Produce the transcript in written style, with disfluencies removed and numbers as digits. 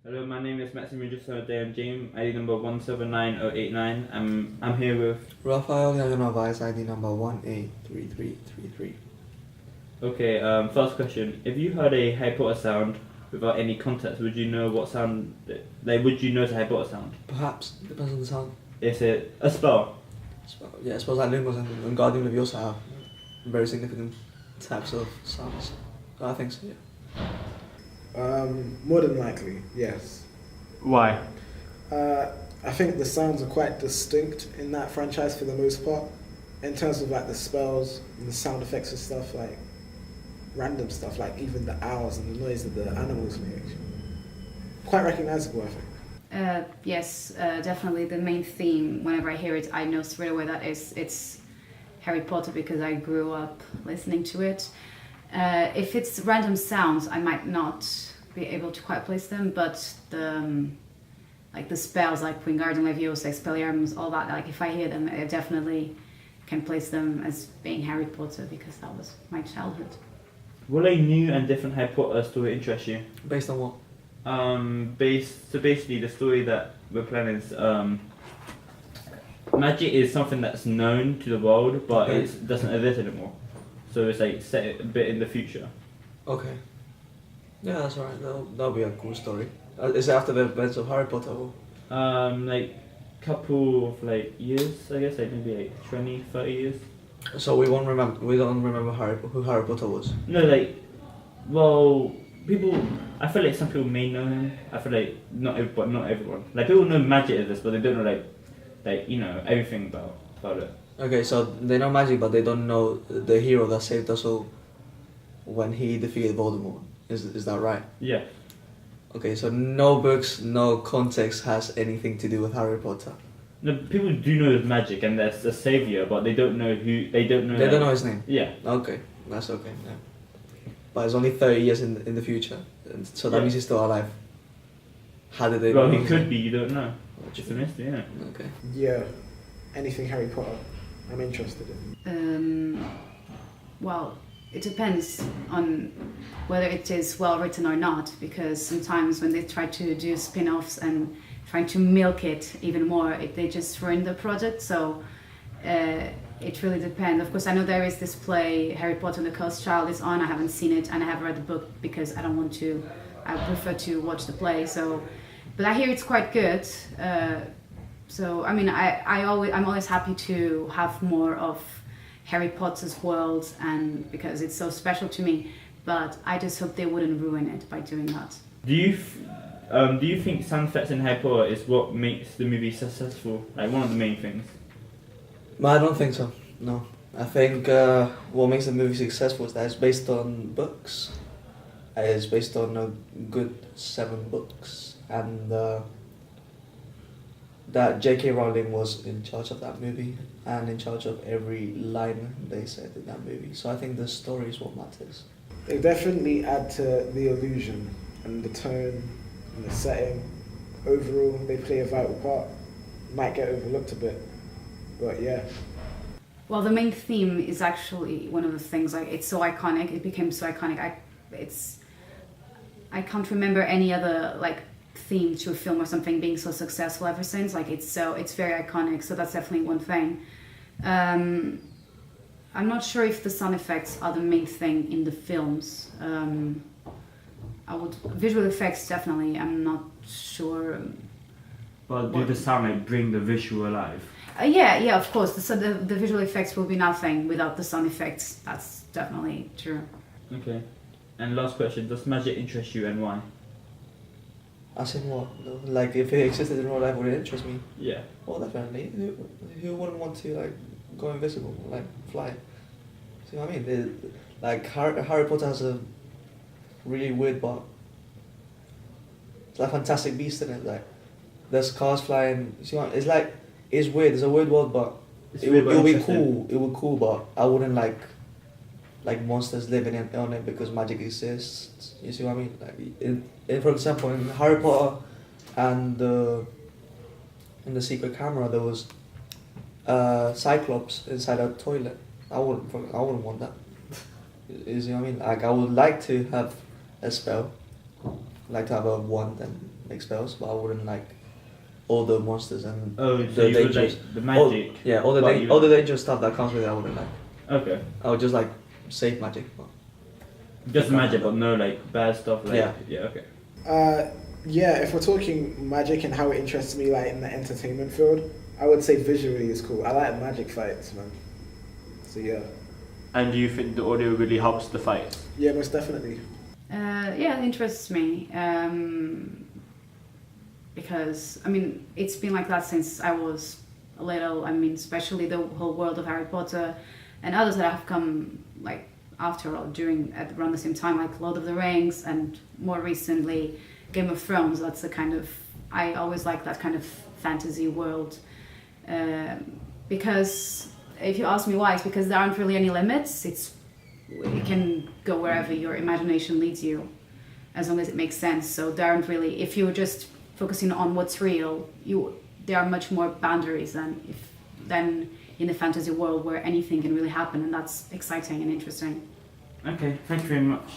Hello, my name is Maxim Register Dayam James, ID number 179089. I'm here with. Raphael Yaganova, ID number 183333. Okay, first question. If you heard a Harry Potter sound without any context, would you know what sound. Would you know it's a Harry Potter sound? Perhaps, depends on the sound. Is it a spell? Yeah, I suppose like Lumos and Guardian of also have very significant types of sounds. I think so, yeah. More than likely, yes. Why? I think the sounds are quite distinct in that franchise for the most part, in terms of like the spells and the sound effects and stuff, like random stuff, like even the owls and the noise that the animals make. Quite recognizable, I think. Yes, definitely the main theme. Whenever I hear it, I know straight away that it's Harry Potter because I grew up listening to it. If it's random sounds, I might not be able to quite place them, but the spells like Wingardium Leviosa, Expelliarmus, all that, like if I hear them, I definitely can place them as being Harry Potter because that was my childhood. Will a new and different Harry Potter story interest you? Based on what? Basically the story that we're planning is magic is something that's known to the world, but Okay. it doesn't exist anymore. So it's like set it a bit in the future. Okay. Yeah, that's alright. That'll be a cool story. Is it after the events of Harry Potter? Or? Like couple of like years, I guess, like maybe like 20, 30 years. So we don't remember who Harry Potter was. No, like, well, people. I feel like some people may know him. I feel like not everyone. Like people know magic is this, but they don't know like everything about it. Okay, so they know magic, but they don't know the hero that saved us all when he defeated Voldemort. Is that right? Yeah. Okay, so no books, no context has anything to do with Harry Potter. No, people do know there's magic and there's a savior, but they don't know who. They don't know. They don't know his name. Yeah. Okay, that's okay. Yeah. But it's only 30 years in the future, and so that Yeah. means he's still alive. How did they? Well, know he his could name? be. You don't know. Just a mystery, yeah. Okay. Yeah, anything Harry Potter, I'm interested in. Well, it depends on whether it is well written or not, because sometimes when they try to do spin-offs and trying to milk it even more, they just ruin the project. So it really depends. Of course, I know there is this play, Harry Potter and the Cursed Child, is on. I haven't seen it and I haven't read the book because I don't want to. I prefer to watch the play. So, but I hear it's quite good. So I mean, I'm always happy to have more of Harry Potter's world, and because it's so special to me. But I just hope they wouldn't ruin it by doing that. Do you think sound effects in Harry Potter is what makes the movie successful? Like one of the main things. But I don't think so. No, I think what makes the movie successful is that it's based on books. It's based on a good 7 books, and that J.K. Rowling was in charge of that movie and in charge of every line they said in that movie. So I think the story is what matters. They definitely add to the illusion and the tone and the setting. Overall, they play a vital part. Might get overlooked a bit, but yeah. Well, the main theme is actually one of the things. Like it's so iconic. It became so iconic. I can't remember any other like theme to a film or something being so successful ever since. Like it's very iconic. So that's definitely one thing. I'm not sure if the sound effects are the main thing in the films. Visual effects definitely. I'm not sure. But do the sound like bring the visual alive? Yeah, of course. The visual effects will be nothing without the sound effects. That's definitely true. Okay. And last question: does magic interest you and why? As in what? No, like if it existed in real life, would it interest me? Yeah. Well, definitely. Who wouldn't want to like go invisible, like fly? See what I mean? Like Harry Potter has a really weird but it's like Fantastic Beast in it. Like there's cars flying. See what? It's like it's weird. It's a weird world, but It's it weird would but be interesting. cool. It would be cool, but I wouldn't like monsters living on it because magic exists. You see what I mean? Like for example, in Harry Potter and in the secret camera, there was Cyclops inside a toilet. I wouldn't want that. You see what I mean? Like I would like to have a spell, like to have a wand and make spells, but I wouldn't like all the monsters and Oh, so the you would dangerous. like the magic. All the but you- all the dangerous stuff that comes with it. I wouldn't like. Okay. I would just like save magic. But Just Okay. magic, but no like bad stuff. Like, Yeah. Yeah. Okay. Yeah, if we're talking magic and how it interests me, like in the entertainment field, I would say visually is cool. I like magic fights, man. So yeah, And do you think the audio really helps the fight? yeah, most definitely. Yeah, it interests me because I mean it's been like that since I was little. I mean, especially the whole world of Harry Potter and others that have come like after or during at around the same time, like Lord of the Rings and more recently Game of Thrones. That's the kind of I always like that kind of fantasy world because if you ask me why, it's because there aren't really any limits. It can go wherever your imagination leads you, as long as it makes sense. So there aren't really, if you're just focusing on what's real, there are much more boundaries than in a fantasy world where anything can really happen, and that's exciting and interesting. Okay. Thank you very much.